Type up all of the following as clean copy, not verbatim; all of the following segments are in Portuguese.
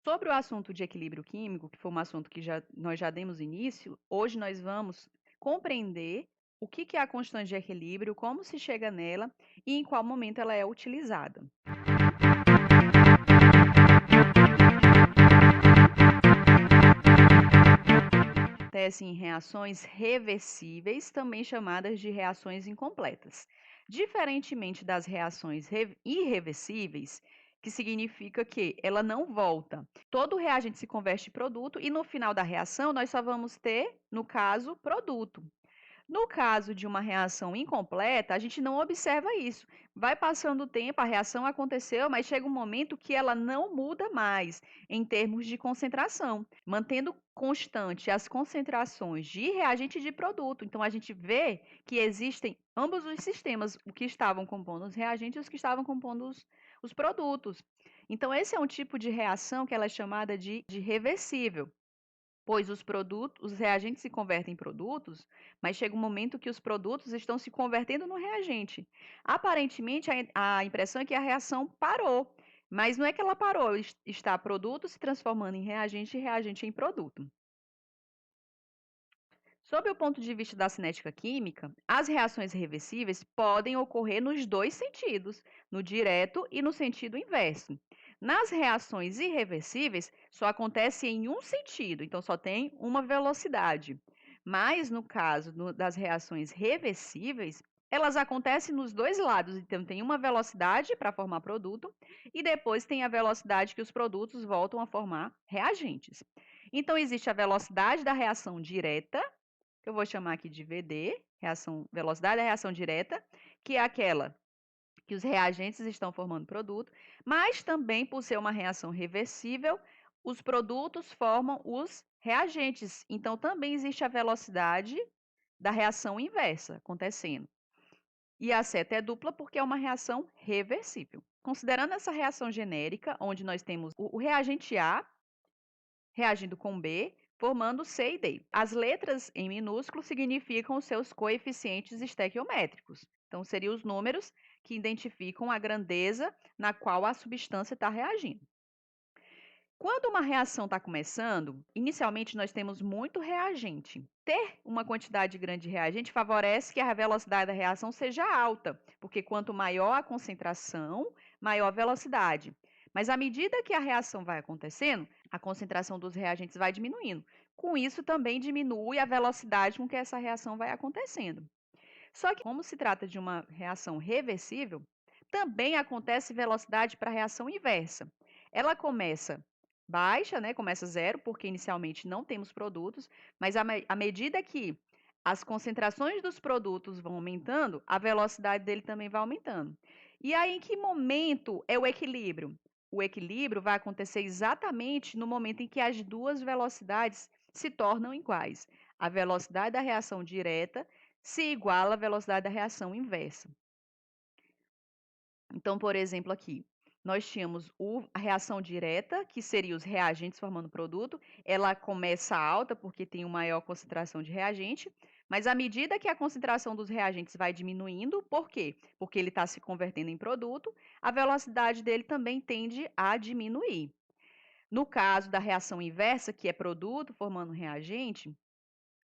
Sobre o assunto de equilíbrio químico, que foi um assunto que nós já demos início, hoje nós vamos compreender o que é a constante de equilíbrio, como se chega nela e em qual momento ela é utilizada. Acontece em reações reversíveis, também chamadas de reações incompletas. Diferentemente das reações irreversíveis, que significa que ela não volta. Todo reagente se converte em produto e no final da reação nós só vamos ter, no caso, produto. No caso de uma reação incompleta, a gente não observa isso. Vai passando o tempo, a reação aconteceu, mas chega um momento que ela não muda mais em termos de concentração, mantendo constante as concentrações de reagente e de produto. Então a gente vê que existem ambos os sistemas, o que estavam compondo os reagentes e os que estavam compondo os produtos. Então esse é um tipo de reação que ela é chamada de reversível, pois os reagentes se convertem em produtos, mas chega um momento que os produtos estão se convertendo no reagente. Aparentemente, a impressão é que a reação parou, mas não é que ela parou, está produto se transformando em reagente e reagente em produto. Sob o ponto de vista da cinética química, as reações reversíveis podem ocorrer nos dois sentidos, no direto e no sentido inverso. Nas reações irreversíveis, só acontece em um sentido, então só tem uma velocidade. Mas no caso das reações reversíveis, elas acontecem nos dois lados, então tem uma velocidade para formar produto e depois tem a velocidade que os produtos voltam a formar reagentes. Então existe a velocidade da reação direta, que eu vou chamar aqui de VD, velocidade da reação direta, que é aquela que os reagentes estão formando produto, mas também por ser uma reação reversível, os produtos formam os reagentes. Então também existe a velocidade da reação inversa acontecendo. E a seta é dupla porque é uma reação reversível. Considerando essa reação genérica, onde nós temos o reagente A reagindo com B, formando C e D. As letras em minúsculo significam os seus coeficientes estequiométricos. Então, seriam os números que identificam a grandeza na qual a substância está reagindo. Quando uma reação está começando, inicialmente nós temos muito reagente. Ter uma quantidade grande de reagente favorece que a velocidade da reação seja alta, porque quanto maior a concentração, maior a velocidade. Mas à medida que a reação vai acontecendo, a concentração dos reagentes vai diminuindo. Com isso, também diminui a velocidade com que essa reação vai acontecendo. Só que, como se trata de uma reação reversível, também acontece velocidade para a reação inversa. Ela começa baixa, né? Começa zero, porque inicialmente não temos produtos, mas à medida que as concentrações dos produtos vão aumentando, a velocidade dele também vai aumentando. E aí, em que momento é o equilíbrio? O equilíbrio vai acontecer exatamente no momento em que as duas velocidades se tornam iguais. A velocidade da reação direta se iguala à velocidade da reação inversa. Então, por exemplo, aqui, nós tínhamos a reação direta, que seria os reagentes formando produto. Ela começa alta porque tem uma maior concentração de reagente, mas à medida que a concentração dos reagentes vai diminuindo, por quê? Porque ele está se convertendo em produto, a velocidade dele também tende a diminuir. No caso da reação inversa, que é produto formando reagente,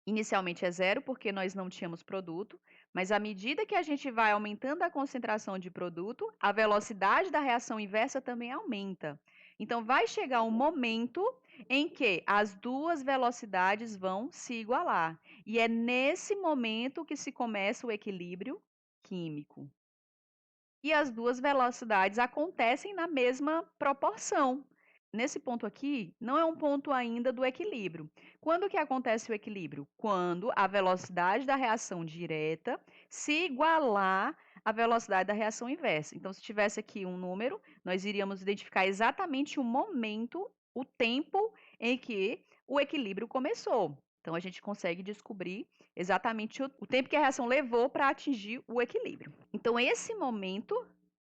inicialmente é zero, porque nós não tínhamos produto, mas à medida que a gente vai aumentando a concentração de produto, a velocidade da reação inversa também aumenta. Então, vai chegar um momento em que as duas velocidades vão se igualar. E é nesse momento que se começa o equilíbrio químico. E as duas velocidades acontecem na mesma proporção. Nesse ponto aqui, não é um ponto ainda do equilíbrio. Quando que acontece o equilíbrio? Quando a velocidade da reação direta se igualar à velocidade da reação inversa. Então, se tivesse aqui um número, nós iríamos identificar exatamente o momento, o tempo em que o equilíbrio começou. Então, a gente consegue descobrir exatamente o tempo que a reação levou para atingir o equilíbrio. Então, esse momento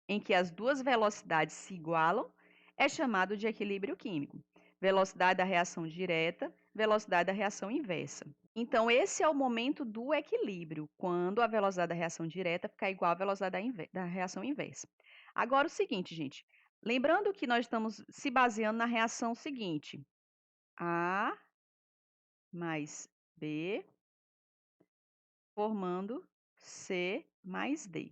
em que as duas velocidades se igualam é chamado de equilíbrio químico. Velocidade da reação direta, velocidade da reação inversa. Então, esse é o momento do equilíbrio, quando a velocidade da reação direta ficar igual à velocidade da reação inversa. Agora, o seguinte, gente, Lembrando que nós estamos se baseando na reação seguinte: A mais B formando C mais D.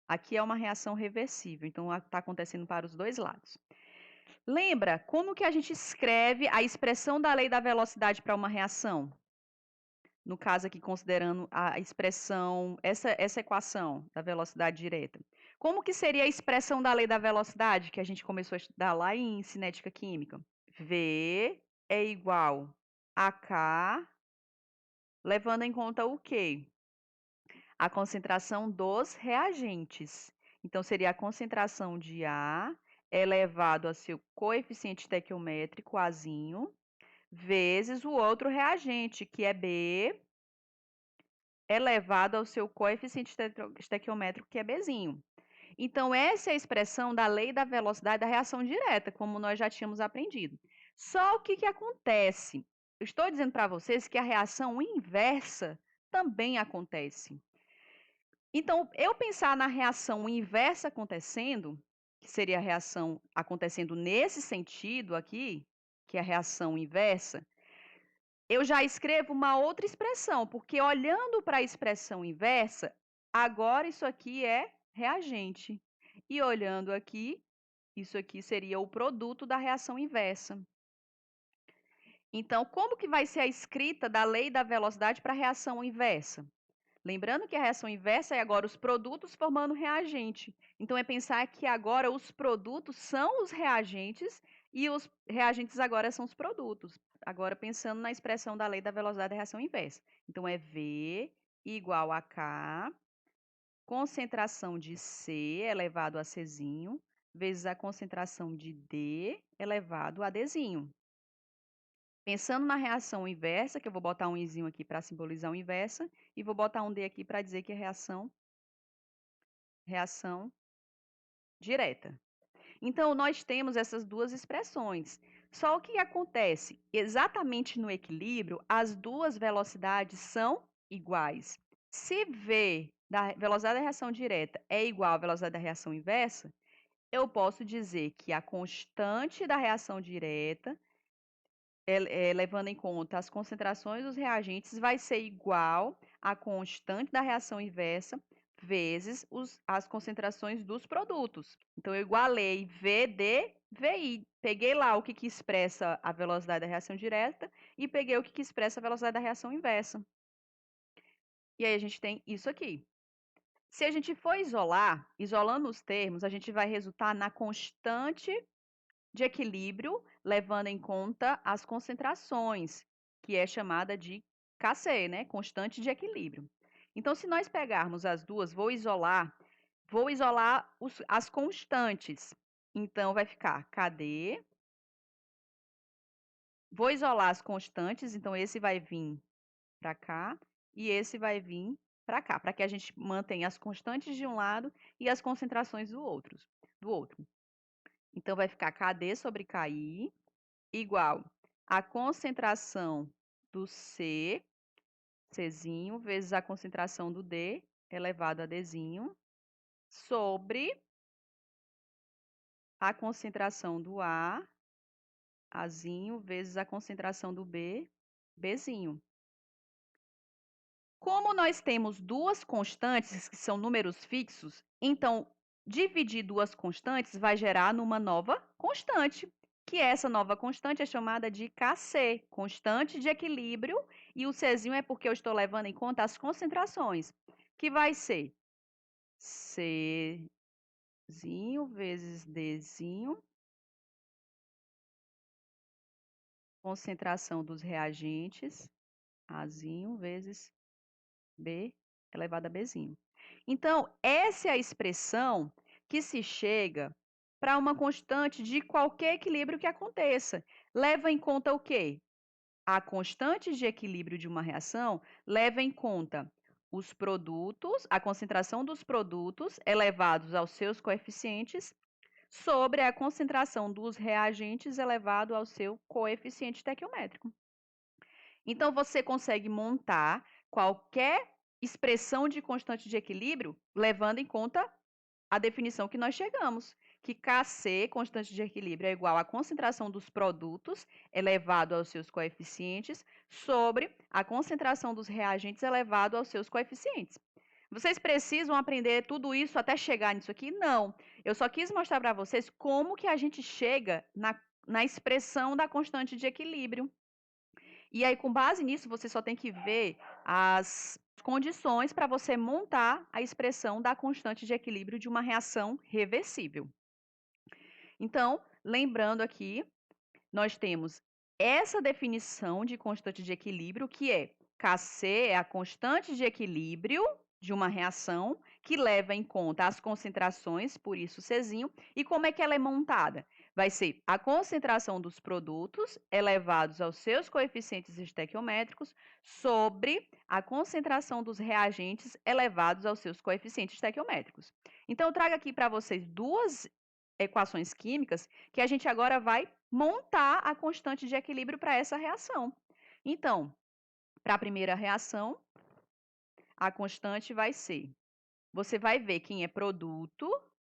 Aqui é uma reação reversível, então está acontecendo para os dois lados. Lembra como que a gente escreve a expressão da lei da velocidade para uma reação? No caso aqui, considerando a expressão, essa equação da velocidade direta. Como que seria a expressão da lei da velocidade que a gente começou a estudar lá em cinética química? V é igual a K, levando em conta o quê? A concentração dos reagentes. Então, seria a concentração de A elevado a seu coeficiente estequiométrico, Azinho, vezes o outro reagente, que é B, elevado ao seu coeficiente estequiométrico, que é Bzinho. Então, essa é a expressão da lei da velocidade da reação direta, como nós já tínhamos aprendido. Só o que acontece? Eu estou dizendo para vocês que a reação inversa também acontece. Então, eu pensar na reação inversa acontecendo, que seria a reação acontecendo nesse sentido aqui, que é a reação inversa, eu já escrevo uma outra expressão, porque olhando para a expressão inversa, agora isso aqui é reagente. E olhando aqui, isso aqui seria o produto da reação inversa. Então, como que vai ser a escrita da lei da velocidade para a reação inversa? Lembrando que a reação inversa é agora os produtos formando reagente. Então, é pensar que agora os produtos são os reagentes e os reagentes agora são os produtos. Agora, pensando na expressão da lei da velocidade da reação inversa. Então, é V igual a K, concentração de C elevado a Czinho, vezes a concentração de D elevado a Dzinho. Pensando na reação inversa, que eu vou botar um izinho aqui para simbolizar o inversa, e vou botar um D aqui para dizer que é reação direta. Então, nós temos essas duas expressões. Só o que acontece? Exatamente no equilíbrio, as duas velocidades são iguais. Se V da velocidade da reação direta é igual à velocidade da reação inversa, eu posso dizer que a constante da reação direta levando em conta as concentrações dos reagentes, vai ser igual à constante da reação inversa vezes as concentrações dos produtos. Então, eu igualei VD, VI. Peguei lá o que expressa a velocidade da reação direta e peguei o que expressa a velocidade da reação inversa. E aí, a gente tem isso aqui. Se a gente for isolar, isolando os termos, a gente vai resultar na constante de equilíbrio, levando em conta as concentrações, que é chamada de KC, né? Constante de equilíbrio. Então, se nós pegarmos as duas, vou isolar as constantes. Então, vai ficar KD. Vou isolar as constantes, então esse vai vir para cá e esse vai vir para cá, para que a gente mantenha as constantes de um lado e as concentrações do outro. Então, vai ficar KD sobre KI igual a concentração do C, Czinho, vezes a concentração do D, elevado a Dzinho, sobre a concentração do A, Azinho, vezes a concentração do B, Bzinho. Como nós temos duas constantes, que são números fixos, então, dividir duas constantes vai gerar numa nova constante, que essa nova constante é chamada de Kc, constante de equilíbrio, e o Czinho é porque eu estou levando em conta as concentrações, que vai ser Czinho vezes Dzinho, concentração dos reagentes, Azinho vezes B elevado a Bzinho. Então, essa é a expressão que se chega para uma constante de qualquer equilíbrio que aconteça. Leva em conta o quê? A constante de equilíbrio de uma reação leva em conta os produtos, a concentração dos produtos elevados aos seus coeficientes sobre a concentração dos reagentes elevado ao seu coeficiente estequiométrico. Então, você consegue montar qualquer expressão de constante de equilíbrio levando em conta a definição que nós chegamos, que Kc, constante de equilíbrio, é igual à concentração dos produtos elevado aos seus coeficientes sobre a concentração dos reagentes elevado aos seus coeficientes. Vocês precisam aprender tudo isso até chegar nisso aqui? Não. Eu só quis mostrar para vocês como que a gente chega na expressão da constante de equilíbrio. E aí, com base nisso, você só tem que ver as condições para você montar a expressão da constante de equilíbrio de uma reação reversível. Então, lembrando aqui, nós temos essa definição de constante de equilíbrio, que é Kc é a constante de equilíbrio de uma reação que leva em conta as concentrações, por isso Czinho, e como é que ela é montada? Vai ser a concentração dos produtos elevados aos seus coeficientes estequiométricos sobre a concentração dos reagentes elevados aos seus coeficientes estequiométricos. Então, eu trago aqui para vocês duas equações químicas que a gente agora vai montar a constante de equilíbrio para essa reação. Então, para a primeira reação, a constante vai ser, você vai ver quem é produto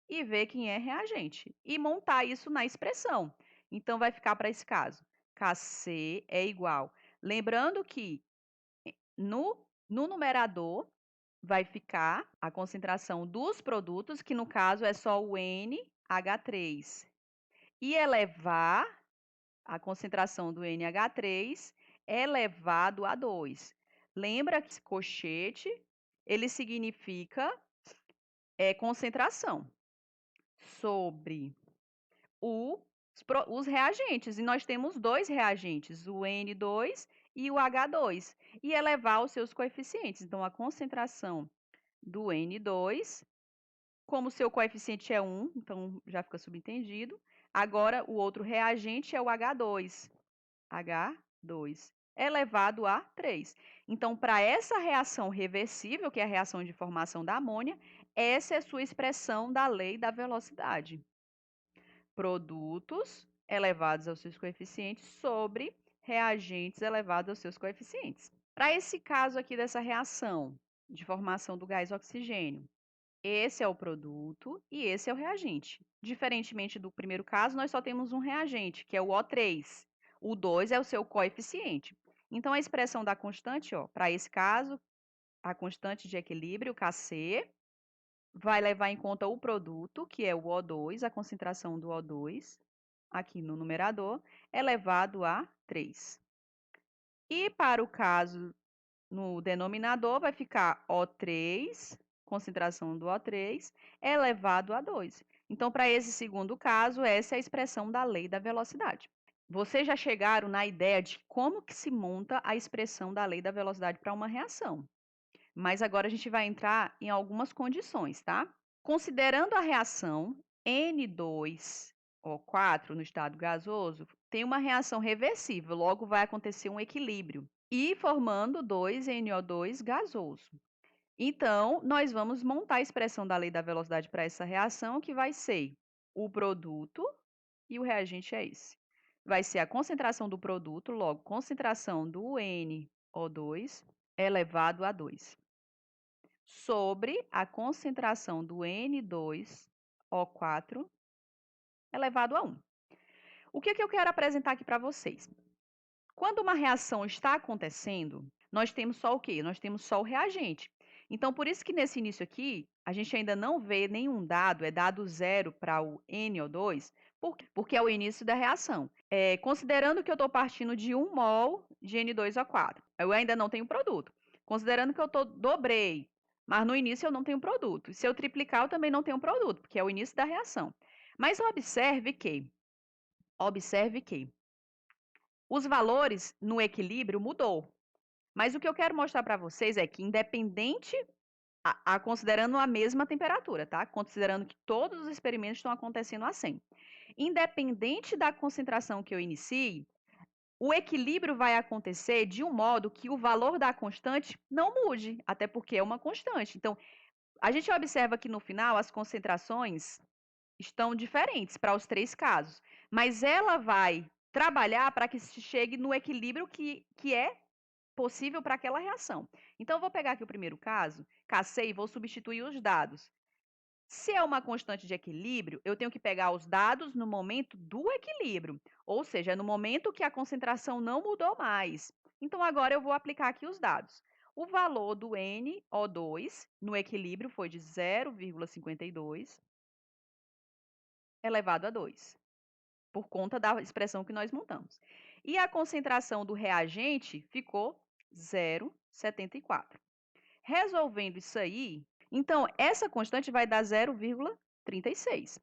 e ver quem é reagente e montar isso na expressão. Então, vai ficar para esse caso, Kc é igual. Lembrando que no numerador vai ficar a concentração dos produtos, que no caso é só o NH3, e elevar a concentração do NH3 elevado a 2. Lembra que esse colchete, ele significa concentração sobre os reagentes. E nós temos dois reagentes, o N2 e o H2. E elevar os seus coeficientes. Então, a concentração do N2, como o seu coeficiente é 1, então já fica subentendido. Agora, o outro reagente é o H2. H2 elevado a 3. Então, para essa reação reversível, que é a reação de formação da amônia, essa é a sua expressão da lei da velocidade. Produtos elevados aos seus coeficientes sobre reagentes elevados aos seus coeficientes. Para esse caso aqui dessa reação de formação do gás oxigênio, esse é o produto e esse é o reagente. Diferentemente do primeiro caso, nós só temos um reagente, que é o O3. O 2 é o seu coeficiente. Então, a expressão da constante, para esse caso, a constante de equilíbrio, Kc, vai levar em conta o produto, que é o O2, a concentração do O2, aqui no numerador, elevado a 3. E para o caso no denominador, vai ficar O3, concentração do O3, elevado a 2. Então, para esse segundo caso, essa é a expressão da lei da velocidade. Vocês já chegaram na ideia de como que se monta a expressão da lei da velocidade para uma reação. Mas agora a gente vai entrar em algumas condições, tá? Considerando a reação N2O4 no estado gasoso, tem uma reação reversível, logo vai acontecer um equilíbrio e formando 2NO2 gasoso. Então, nós vamos montar a expressão da lei da velocidade para essa reação, que vai ser o produto e o reagente é esse. Vai ser a concentração do produto, logo, concentração do NO2 elevado a 2, sobre a concentração do N2O4 elevado a 1. O que eu quero apresentar aqui para vocês? Quando uma reação está acontecendo, nós temos só o quê? Nós temos só o reagente. Então, por isso que nesse início aqui, a gente ainda não vê nenhum dado, é dado zero para o NO2, porque é o início da reação. Considerando que eu estou partindo de 1 mol de N2O4, eu ainda não tenho produto. Considerando que eu dobrei, mas no início eu não tenho produto. Se eu triplicar, eu também não tenho produto, porque é o início da reação. Mas observe que os valores no equilíbrio mudou. Mas o que eu quero mostrar para vocês é que, independente, considerando a mesma temperatura, tá? Considerando que todos os experimentos estão acontecendo a 100. Independente da concentração que eu inicie, o equilíbrio vai acontecer de um modo que o valor da constante não mude, até porque é uma constante. Então, a gente observa que no final as concentrações estão diferentes para os três casos, mas ela vai trabalhar para que se chegue no equilíbrio que é possível para aquela reação. Então, eu vou pegar aqui o primeiro caso, Kc, e vou substituir os dados. Se é uma constante de equilíbrio, eu tenho que pegar os dados no momento do equilíbrio, ou seja, no momento que a concentração não mudou mais. Então, agora eu vou aplicar aqui os dados. O valor do NO2 no equilíbrio foi de 0,52 elevado a 2, por conta da expressão que nós montamos. E a concentração do reagente ficou 0,74. Resolvendo isso aí, então essa constante vai dar 0,36.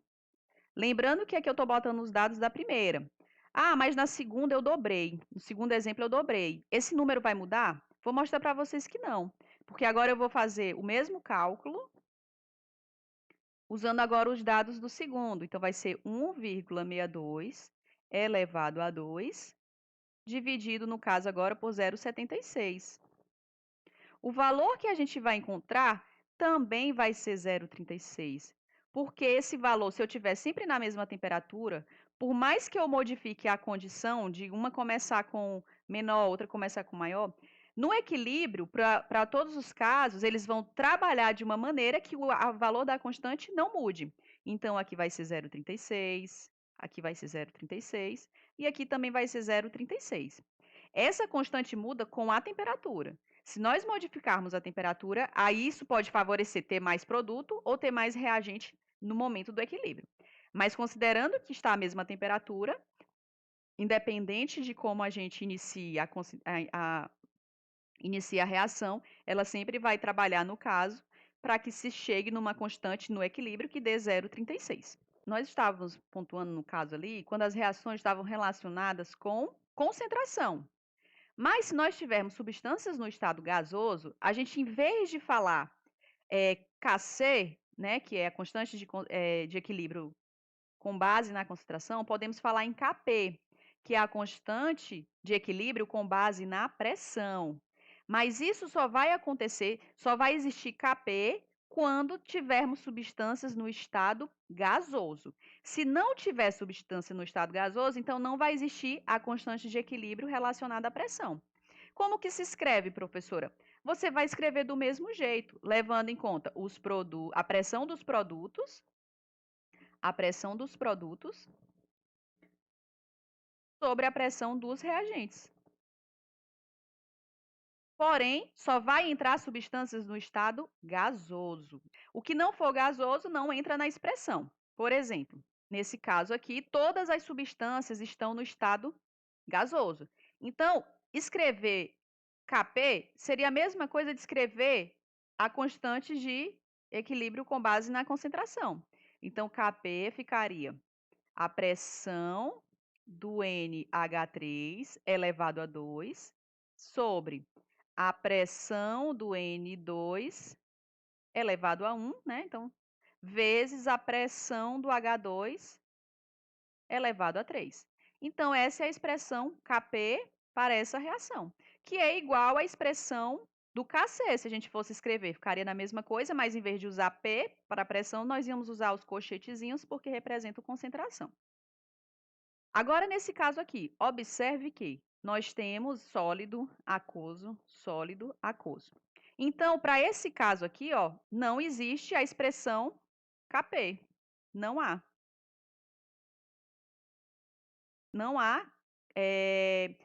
Lembrando que aqui eu estou botando os dados da primeira. Ah, mas na segunda eu dobrei. No segundo exemplo eu dobrei. Esse número vai mudar? Vou mostrar para vocês que não. Porque agora eu vou fazer o mesmo cálculo, usando agora os dados do segundo. Então, vai ser 1,62 elevado a 2, dividido, no caso agora, por 0,76. O valor que a gente vai encontrar também vai ser 0,36, porque esse valor, se eu tiver sempre na mesma temperatura, por mais que eu modifique a condição de uma começar com menor, outra começar com maior, no equilíbrio, para todos os casos, eles vão trabalhar de uma maneira que o valor da constante não mude. Então, aqui vai ser 0,36, aqui vai ser 0,36 e aqui também vai ser 0,36. Essa constante muda com a temperatura. Se nós modificarmos a temperatura, aí isso pode favorecer ter mais produto ou ter mais reagente no momento do equilíbrio. Mas considerando que está a mesma temperatura, independente de como a gente inicia a reação, ela sempre vai trabalhar no caso para que se chegue numa constante no equilíbrio que dê 0,36. Nós estávamos pontuando no caso ali quando as reações estavam relacionadas com concentração. Mas se nós tivermos substâncias no estado gasoso, a gente, em vez de falar Kc, né, que é a constante de equilíbrio com base na concentração, podemos falar em Kp, que é a constante de equilíbrio com base na pressão. Mas isso só vai acontecer, só vai existir Kp quando tivermos substâncias no estado gasoso. Se não tiver substância no estado gasoso, então não vai existir a constante de equilíbrio relacionada à pressão. Como que se escreve, professora? Você vai escrever do mesmo jeito, levando em conta a pressão dos produtos, sobre a pressão dos reagentes. Porém, só vai entrar substâncias no estado gasoso. O que não for gasoso não entra na expressão. Por exemplo, nesse caso aqui, todas as substâncias estão no estado gasoso. Então, escrever Kp seria a mesma coisa de escrever a constante de equilíbrio com base na concentração. Então, Kp ficaria a pressão do NH3 elevado a 2 sobre a pressão do N2 elevado a 1, né? Então, vezes a pressão do H2 elevado a 3. Então, essa é a expressão Kp para essa reação, que é igual à expressão do Kc. Se a gente fosse escrever, ficaria na mesma coisa, mas em vez de usar P para pressão, nós íamos usar os colchetezinhos porque representam concentração. Agora, nesse caso aqui, observe que nós temos sólido, aquoso, sólido, aquoso. Então, para esse caso aqui, ó, não existe a expressão Kp. Não há. Não há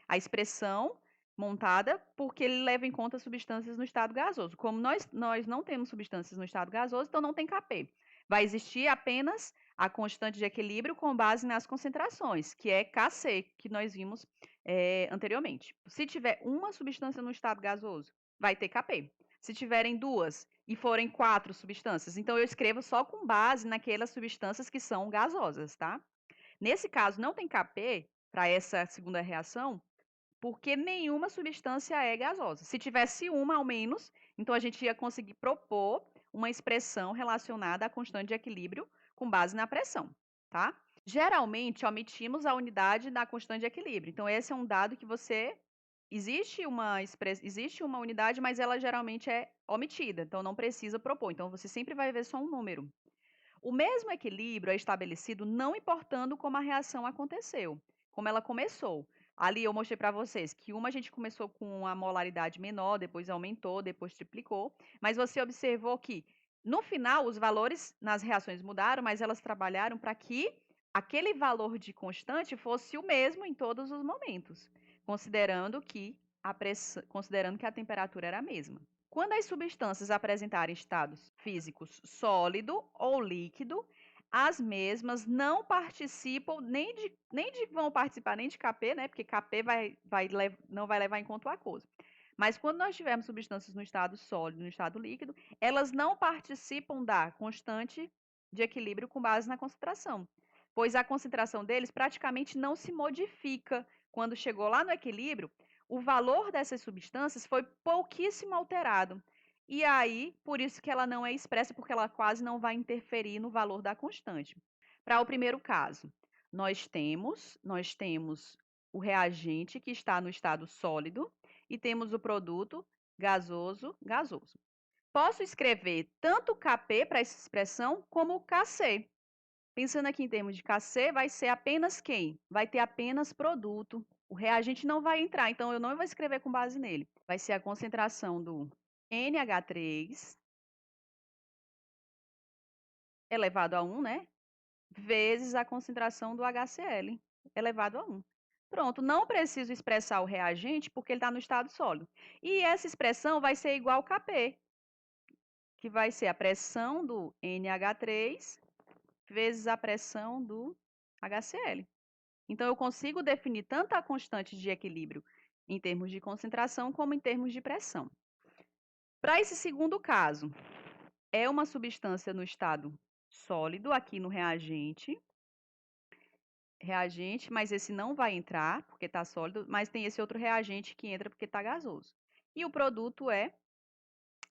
a expressão montada porque ele leva em conta substâncias no estado gasoso. Como nós não temos substâncias no estado gasoso, então não tem Kp. Vai existir apenas a constante de equilíbrio com base nas concentrações, que é Kc, que nós vimos anteriormente. Se tiver uma substância no estado gasoso, vai ter Kp. Se tiverem duas e forem 4 substâncias, então eu escrevo só com base naquelas substâncias que são gasosas, tá? Nesse caso, não tem Kp para essa segunda reação, porque nenhuma substância é gasosa. Se tivesse uma ao menos, então a gente ia conseguir propor uma expressão relacionada à constante de equilíbrio com base na pressão, tá? Geralmente, omitimos a unidade da constante de equilíbrio. Então, esse é um dado que existe uma unidade, mas ela geralmente é omitida, então não precisa propor. Então, você sempre vai ver só um número. O mesmo equilíbrio é estabelecido não importando como a reação aconteceu, como ela começou. Ali eu mostrei para vocês que uma a gente começou com uma molaridade menor, depois aumentou, depois triplicou, mas você observou que No final, os valores nas reações mudaram, mas elas trabalharam para que aquele valor de constante fosse o mesmo em todos os momentos, considerando que a temperatura era a mesma. Quando as substâncias apresentarem estados físicos sólido ou líquido, as mesmas não participam vão participar nem de Kp, né? Porque Kp não vai levar em conta o aquoso. Mas quando nós tivermos substâncias no estado sólido, no estado líquido, elas não participam da constante de equilíbrio com base na concentração, pois a concentração deles praticamente não se modifica. Quando chegou lá no equilíbrio, o valor dessas substâncias foi pouquíssimo alterado. E aí, por isso que ela não é expressa, porque ela quase não vai interferir no valor da constante. Para o primeiro caso, nós temos o reagente que está no estado sólido e temos o produto gasoso. Posso escrever tanto Kp para essa expressão como Kc. Pensando aqui em termos de Kc, vai ser apenas quem? Vai ter apenas produto. O reagente não vai entrar, então eu não vou escrever com base nele. Vai ser a concentração do NH3 elevado a 1, né? Vezes a concentração do HCl elevado a 1. Pronto, não preciso expressar o reagente porque ele está no estado sólido. E essa expressão vai ser igual ao Kp, que vai ser a pressão do NH3 vezes a pressão do HCl. Então, eu consigo definir tanto a constante de equilíbrio em termos de concentração como em termos de pressão. Para esse segundo caso, é uma substância no estado sólido, aqui no reagente, mas esse não vai entrar porque está sólido, mas tem esse outro reagente que entra porque está gasoso. E o produto é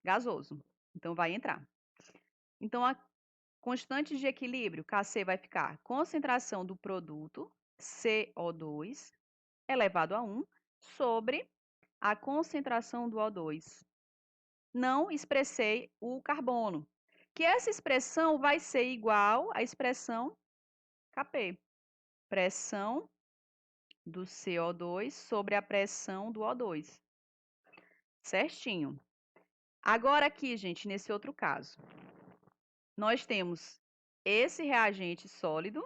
gasoso, então vai entrar. Então, a constante de equilíbrio, Kc, vai ficar concentração do produto, CO2, elevado a 1, sobre a concentração do O2. Não expressei o carbono, que essa expressão vai ser igual à expressão Kp. Pressão do CO2 sobre a pressão do O2. Certinho. Agora aqui, gente, nesse outro caso, nós temos esse reagente sólido,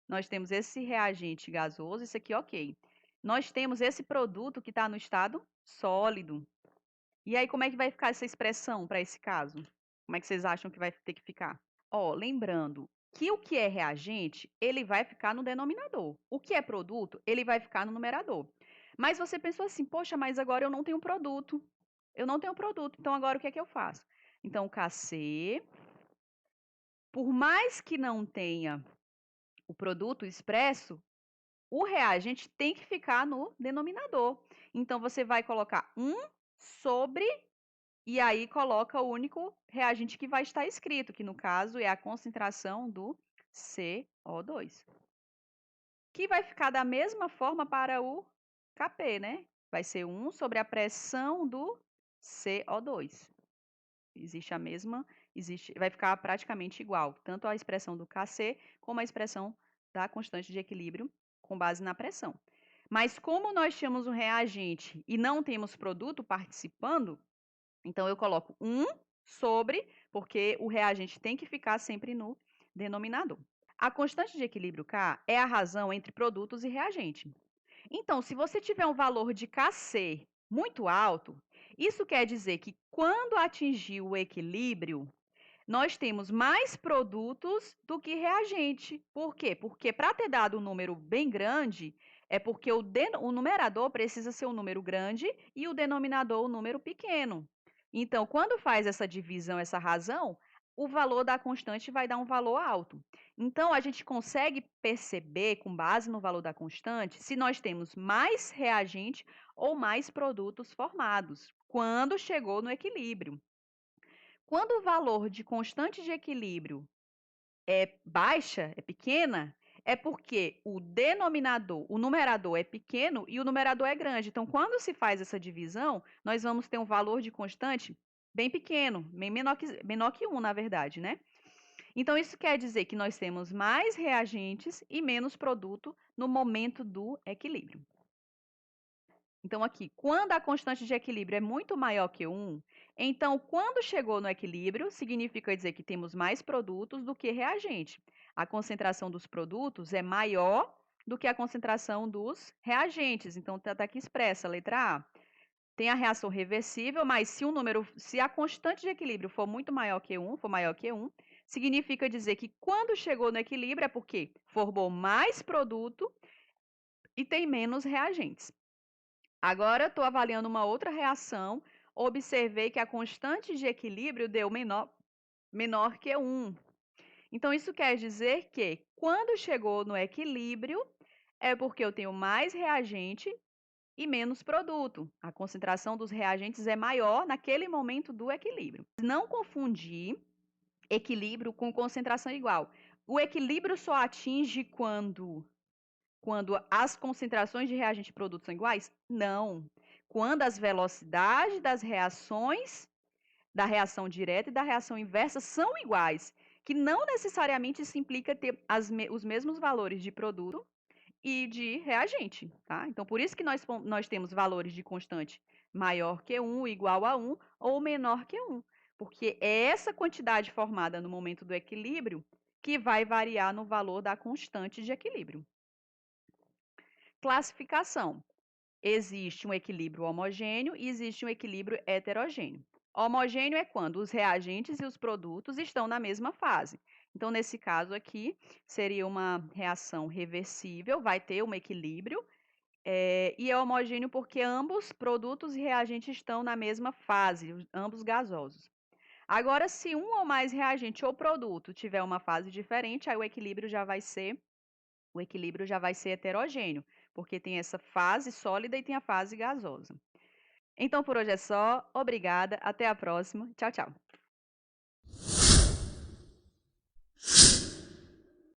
nós temos esse reagente gasoso, isso aqui ok. Nós temos esse produto que está no estado sólido. E aí, como é que vai ficar essa expressão para esse caso? Como é que vocês acham que vai ter que ficar? Ó, lembrando que o que é reagente, ele vai ficar no denominador. O que é produto, ele vai ficar no numerador. Mas você pensou assim, poxa, mas agora eu não tenho produto. Eu não tenho produto, então agora o que é que eu faço? Então, Kc, por mais que não tenha o produto expresso, o reagente tem que ficar no denominador. Então, você vai colocar 1 sobre, e aí coloca o único reagente que vai estar escrito, que no caso é a concentração do CO2. Que vai ficar da mesma forma para o Kp, né? Vai ser 1 sobre a pressão do CO2. Vai ficar praticamente igual, tanto a expressão do Kc como a expressão da constante de equilíbrio com base na pressão. Mas como nós tínhamos um reagente e não temos produto participando, então eu coloco 1 sobre, porque o reagente tem que ficar sempre no denominador. A constante de equilíbrio K é a razão entre produtos e reagente. Então, se você tiver um valor de Kc muito alto, isso quer dizer que quando atingir o equilíbrio, nós temos mais produtos do que reagente. Por quê? Porque para ter dado um número bem grande, é porque o numerador precisa ser um número grande e o denominador um número pequeno. Então, quando faz essa divisão, essa razão, o valor da constante vai dar um valor alto. Então, a gente consegue perceber, com base no valor da constante, se nós temos mais reagente ou mais produtos formados, quando chegou no equilíbrio. Quando o valor de constante de equilíbrio é baixa, é pequena, é porque o numerador é pequeno e o numerador é grande. Então, quando se faz essa divisão, nós vamos ter um valor de constante bem pequeno, bem menor que 1, na verdade, né? Então, isso quer dizer que nós temos mais reagentes e menos produto no momento do equilíbrio. Então, aqui, quando a constante de equilíbrio é muito maior que 1, Então, quando chegou no equilíbrio, significa dizer que temos mais produtos do que reagente. A concentração dos produtos é maior do que a concentração dos reagentes. Então, está aqui expressa, letra A. Tem a reação reversível, mas se a constante de equilíbrio for muito maior que 1, for maior que 1, significa dizer que quando chegou no equilíbrio é porque formou mais produto e tem menos reagentes. Agora, estou avaliando uma outra reação, observei que a constante de equilíbrio deu menor que 1. Então, isso quer dizer que quando chegou no equilíbrio, é porque eu tenho mais reagente e menos produto. A concentração dos reagentes é maior naquele momento do equilíbrio. Não confundir equilíbrio com concentração igual. O equilíbrio só atinge quando as concentrações de reagente e produto são iguais? Não. Quando as velocidades das reações, da reação direta e da reação inversa são iguais, que não necessariamente isso implica ter os mesmos valores de produto e de reagente, tá? Então, por isso que nós temos valores de constante maior que 1, igual a 1 ou menor que 1, porque é essa quantidade formada no momento do equilíbrio que vai variar no valor da constante de equilíbrio. Classificação. Existe um equilíbrio homogêneo e existe um equilíbrio heterogêneo. Homogêneo é quando os reagentes e os produtos estão na mesma fase. Então, nesse caso aqui, seria uma reação reversível, vai ter um equilíbrio, e é homogêneo porque ambos produtos e reagentes estão na mesma fase, ambos gasosos. Agora, se um ou mais reagente ou produto tiver uma fase diferente, aí o equilíbrio já vai ser heterogêneo, porque tem essa fase sólida e tem a fase gasosa. Então, por hoje é só. Obrigada. Até a próxima. Tchau, tchau.